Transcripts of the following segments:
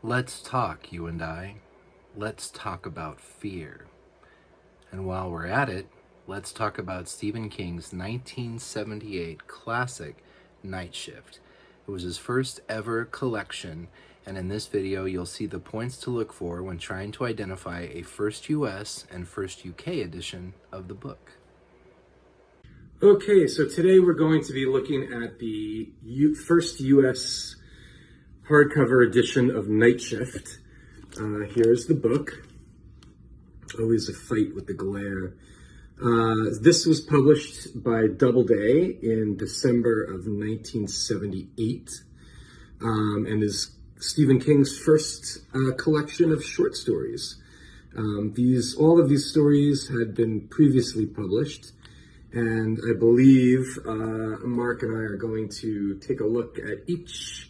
Let's talk, you and I. Let's talk about fear. And while we're at it, let's talk about Stephen King's 1978 classic, Night Shift. It was his first ever collection, and in this video you'll see the points to look for when trying to identify a first US and first UK edition of the book. Okay, so today we're going to be looking at the first US hardcover edition of Night Shift. Here's the book. Always a fight with the glare. This was published by Doubleday in December of 1978, and is Stephen King's first collection of short stories. All of these stories had been previously published, and I believe Mark and I are going to take a look at each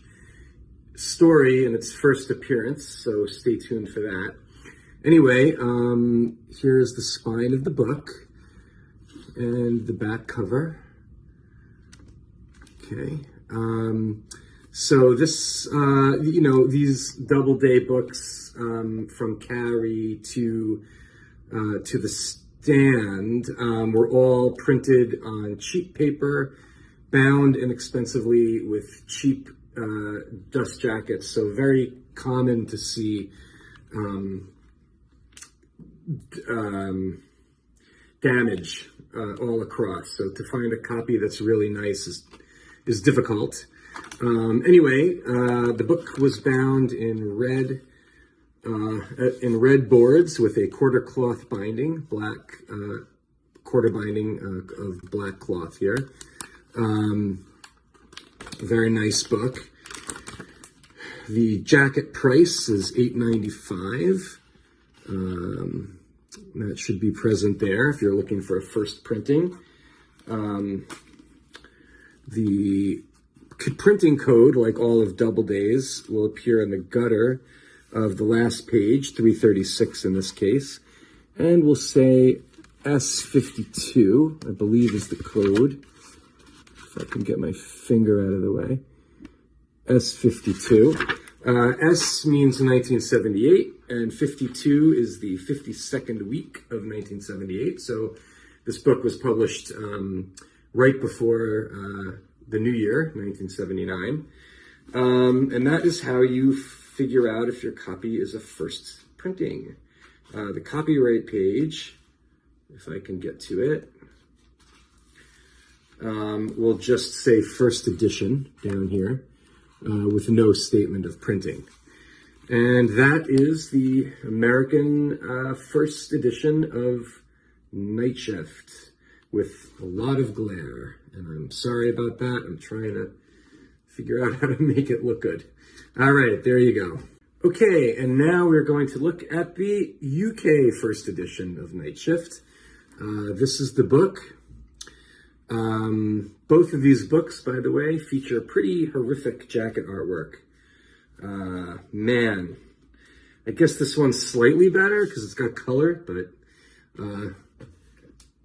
story in its first appearance, so stay tuned for that. Anyway, here's the spine of the book and the back cover. Okay, so this, these Doubleday books, from Carrie to The Stand, were all printed on cheap paper, bound inexpensively with cheap dust jackets, so very common to see damage all across. So to find a copy that's really nice is difficult. Anyway, the book was bound in red boards with a quarter cloth binding, black quarter binding of black cloth here. Very nice book. The jacket price is $8.95. That should be present there if you're looking for a first printing. The printing code, like all of Doubleday's, will appear in the gutter of the last page, 336 in this case, and we'll say S52, I believe is the code. If I can get my finger out of the way. S52. S means 1978, and 52 is the 52nd week of 1978. So this book was published right before the new year, 1979. And that is how you figure out if your copy is a first printing. The copyright page, if I can get to it, we'll just say first edition down here with no statement of printing. And that is the American first edition of Night Shift with a lot of glare. And I'm sorry about that. I'm trying to figure out how to make it look good. All right, there you go. Okay, and now we're going to look at the UK first edition of Night Shift. This is the book. Both of these books, by the way, feature pretty horrific jacket artwork. Man, I guess this one's slightly better because it's got color,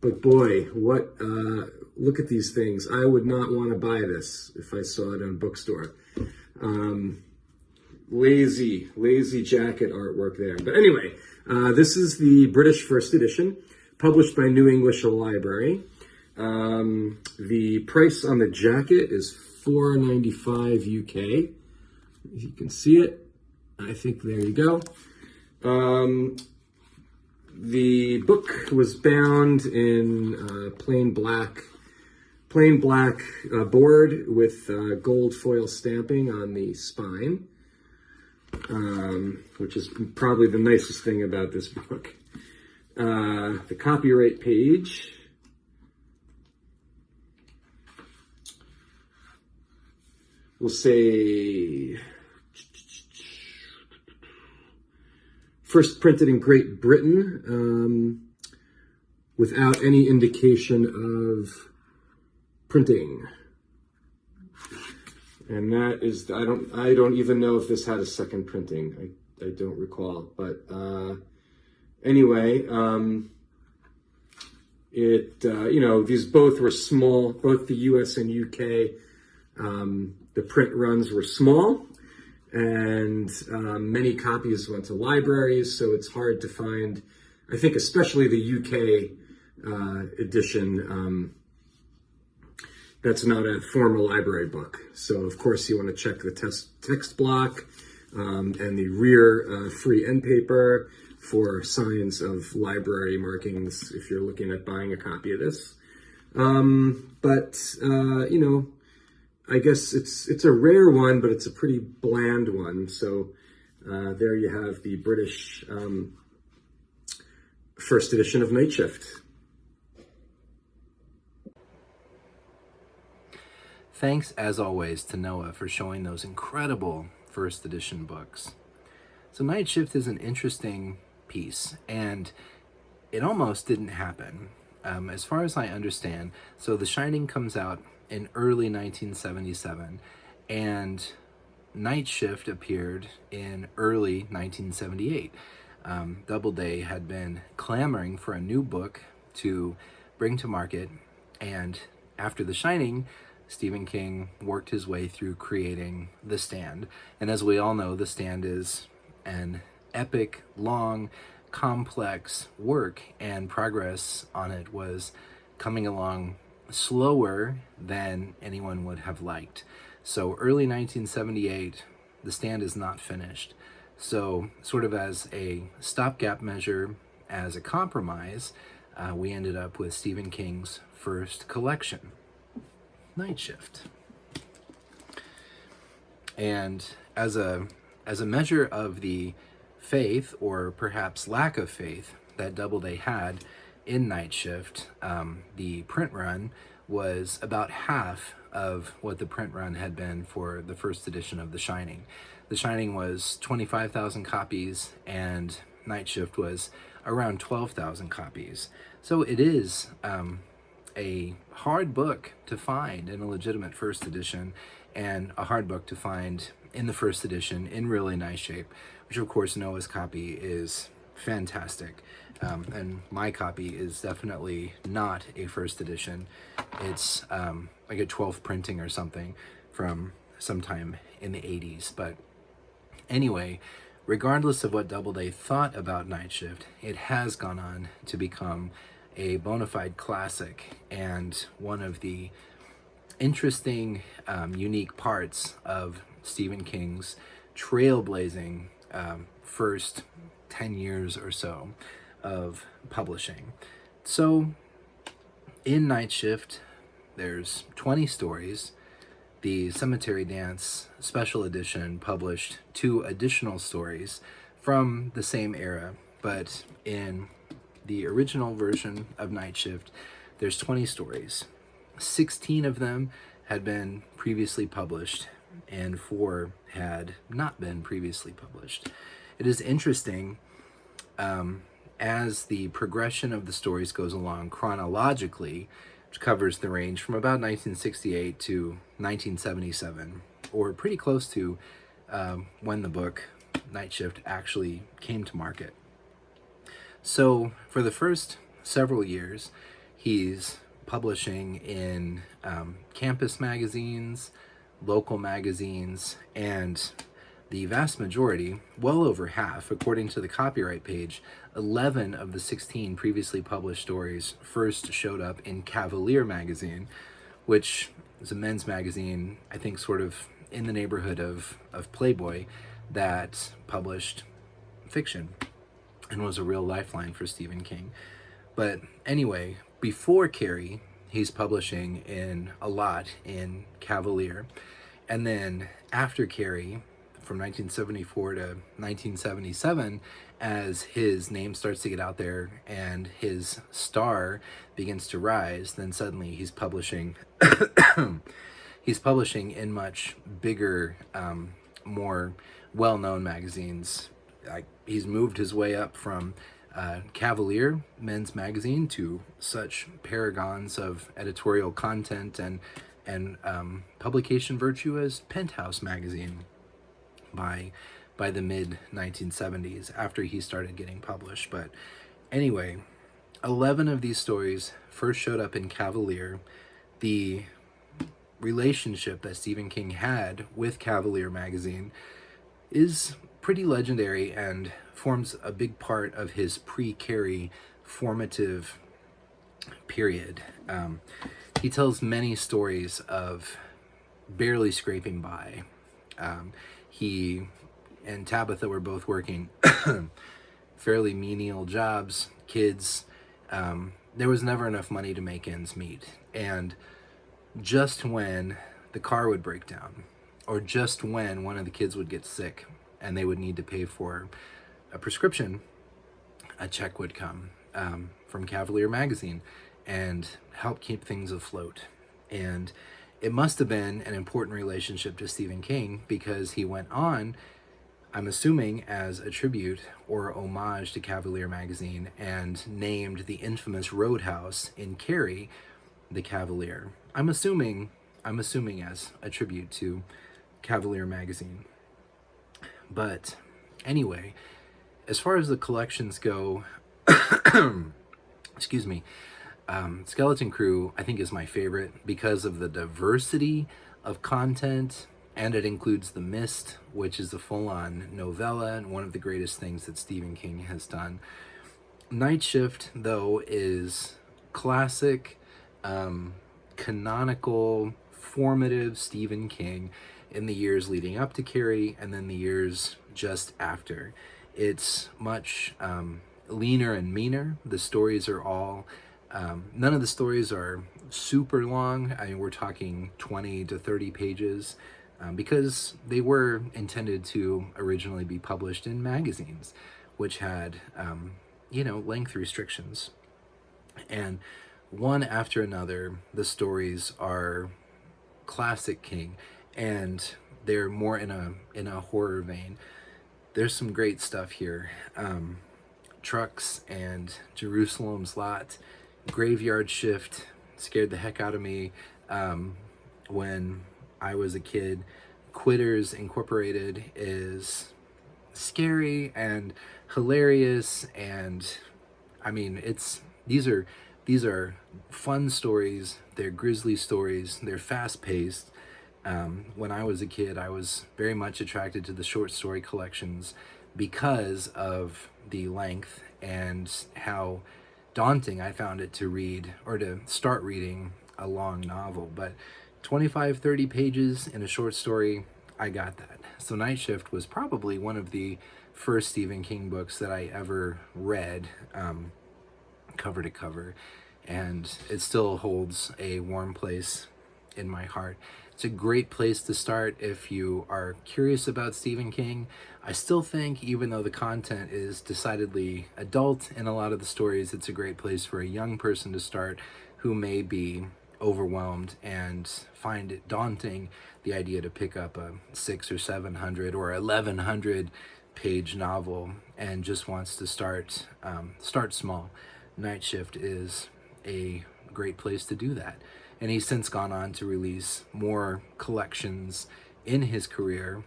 but boy, look at these things. I would not want to buy this if I saw it in a bookstore. Lazy jacket artwork there. But anyway, this is the British first edition, published by New English Library. The price on the jacket is $4.95 UK. If you can see it, I think there you go. The book was bound in plain black board with gold foil stamping on the spine, which is probably the nicest thing about this book. The copyright page. We'll say first printed in Great Britain, without any indication of printing. And that is, I don't even know if this had a second printing. I don't recall, but anyway, these both were small, both the US and UK. The print runs were small, and many copies went to libraries, so it's hard to find. I think especially the UK edition, that's not a formal library book. So of course you want to check the text block and the rear free end paper for signs of library markings if you're looking at buying a copy of this. You know, I guess it's a rare one, but it's a pretty bland one. So there you have the British first edition of Night Shift. Thanks, as always, to Noah for showing those incredible first edition books. So Night Shift is an interesting piece, and it almost didn't happen. As far as I understand, so The Shining comes out in early 1977, and Night Shift appeared in early 1978. Doubleday had been clamoring for a new book to bring to market, and after The Shining, Stephen King worked his way through creating The Stand. And as we all know, The Stand is an epic, long, complex work, and progress on it was coming along slower than anyone would have liked. So early 1978, The Stand is not finished. So sort of as a stopgap measure, as a compromise, we ended up with Stephen King's first collection, Night Shift. And as a measure of the faith, or perhaps lack of faith, that Doubleday had in Night Shift, the print run was about half of what the print run had been for the first edition of The Shining. The Shining was 25,000 copies, and Night Shift was around 12,000 copies. So it is a hard book to find in a legitimate first edition, and a hard book to find in the first edition in really nice shape, which of course Noah's copy is fantastic. And my copy is definitely not a first edition. It's like a 12th printing or something from sometime in the 80s. But anyway, regardless of what Doubleday thought about Night Shift, it has gone on to become a bona fide classic and one of the interesting, unique parts of Stephen King's trailblazing first 10 years or so of publishing. So in Night Shift, there's 20 stories. The Cemetery Dance Special Edition published 2 additional stories from the same era, but in the original version of Night Shift, there's 20 stories. 16 of them had been previously published, and 4 had not been previously published. It is interesting, as the progression of the stories goes along chronologically, which covers the range from about 1968 to 1977, or pretty close to when the book Night Shift actually came to market. So for the first several years, he's publishing in campus magazines, local magazines, and the vast majority, well over half, according to the copyright page, 11 of the 16 previously published stories first showed up in Cavalier magazine, which is a men's magazine, I think sort of in the neighborhood of Playboy, that published fiction and was a real lifeline for Stephen King. But anyway, before Carrie, he's publishing in a lot in Cavalier. And then after Carrie, from 1974 to 1977, as his name starts to get out there and his star begins to rise, then suddenly he's publishing he's publishing in much bigger, more well-known magazines. He's moved his way up from Cavalier men's magazine to such paragons of editorial content and publication virtue as Penthouse magazine by the mid 1970s, after he started getting published. But anyway, 11 of these stories first showed up in Cavalier. The relationship that Stephen King had with Cavalier magazine is pretty legendary and forms a big part of his pre-Carrie formative period. He tells many stories of barely scraping by. He and Tabitha were both working fairly menial jobs, kids. There was never enough money to make ends meet. And just when the car would break down, or just when one of the kids would get sick and they would need to pay for a prescription, a check would come from Cavalier Magazine and help keep things afloat. And it must have been an important relationship to Stephen King, because he went on, I'm assuming as a tribute or homage to Cavalier Magazine, and named the infamous Roadhouse in Carrie the Cavalier. I'm assuming as a tribute to Cavalier Magazine. But anyway, as far as the collections go, excuse me, Skeleton Crew, I think, is my favorite because of the diversity of content, and it includes The Mist, which is a full-on novella and one of the greatest things that Stephen King has done. Night Shift, though, is classic, canonical, formative Stephen King in the years leading up to Carrie and then the years just after. It's much leaner and meaner. The stories are all none of the stories are super long. I mean, we're talking 20 to 30 pages because they were intended to originally be published in magazines, which had, length restrictions. And one after another, the stories are classic King, and they're more in a horror vein. There's some great stuff here. Trucks and Jerusalem's Lot, Graveyard Shift scared the heck out of me when I was a kid. Quitters Incorporated is scary and hilarious, and I mean, these are fun stories. They're grisly stories. They're fast-paced. When I was a kid, I was very much attracted to the short story collections because of the length and how daunting I found it to read or to start reading a long novel. But 25, 30 pages in a short story, I got that. So Night Shift was probably one of the first Stephen King books that I ever read cover to cover, and it still holds a warm place in my heart. It's a great place to start if you are curious about Stephen King. I still think, even though the content is decidedly adult in a lot of the stories, it's a great place for a young person to start who may be overwhelmed and find it daunting, the idea to pick up a 600 or 700 or 1100 page novel and just wants to start small. Night Shift is a great place to do that. And he's since gone on to release more collections in his career,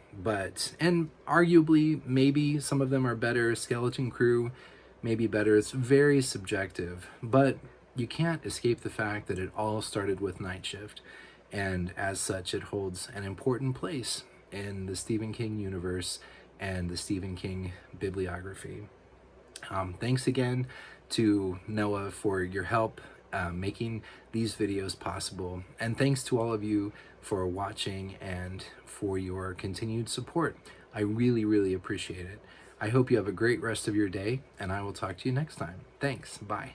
and arguably, maybe some of them are better. Skeleton Crew may be better. It's very subjective, but you can't escape the fact that it all started with Night Shift, and as such, it holds an important place in the Stephen King universe and the Stephen King bibliography. Thanks again to Noah for your help making these videos possible, and thanks to all of you for watching and for your continued support. I really, really appreciate it. I hope you have a great rest of your day, and I will talk to you next time. Thanks. Bye.